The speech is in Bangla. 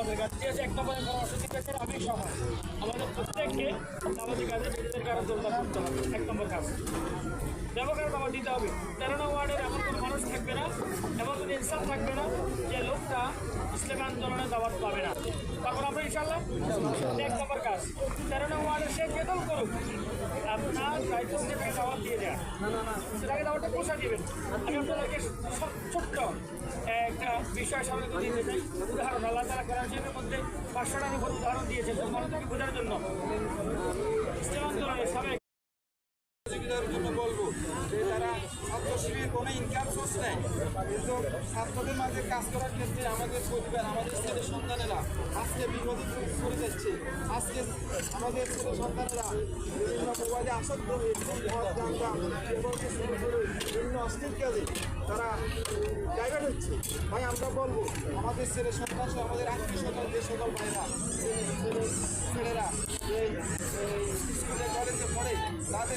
আমাদের কাছে এক নম্বরে পরামর্শ দিতেছেন আমি সহ আমাদের প্রত্যেককে দাওয়াতি কাজে নিজেদের কারণ যোগদান করতে হবে। 1 নম্বর কাজ দেবকার দাওয়াত দিতে হবে। 13 নং ওয়ার্ডের এমন কোনো মানুষ থাকবে না, এমন কোনো ইনসান থাকবে না যে লোকটা ইসলামী আন্দোলনের দাওয়াত পাবে না। তখন আমরা ইনশাল্লাহ 1 নম্বর কাজ 13 নং ওয়ার্ডের সে বেদল করুক, আপনার দায়িত্ব সেটাকে দাওয়াত দিয়ে দেওয়া, সেটাকে দাওয়াতটা পৌঁছা দিবেন। আমি আপনাদেরকে ছোট্ট একটা বিষয় সামনে দিতে চাই। উদাহরণ আল্লাহ তাআলা কোরআন শরীফের মধ্যে 500টার উপর উদাহরণ দিয়েছেন মানুষকে বোঝার জন্য। ইসলাম আন্দোলনের সাবেক জন্য বলবো যে তারা ছাত্র শিবির কোনো ইনকাম সোর্স নেই, কিন্তু ছাত্রদের মাঝে কাজ করার ক্ষেত্রে আমাদের পরিবার, আমাদের ছেলে সন্তানেরা আজকে বিপদে পড়ে যাচ্ছে। আজকে আমাদের ছেলে সন্তানেরা বিভিন্ন মোবাইলে আসক্ত হয়ে বিভিন্ন অশ্লীল কাজে তারা ডাইভার্ট হচ্ছে। ভাই আমরা বলবো আমাদের ছেলে সন্তান সহ আমাদের আত্মীয় স্বজন যে সকল ভাইরা ছেলেরা এই স্কুলে কলেজে পড়ে তাদের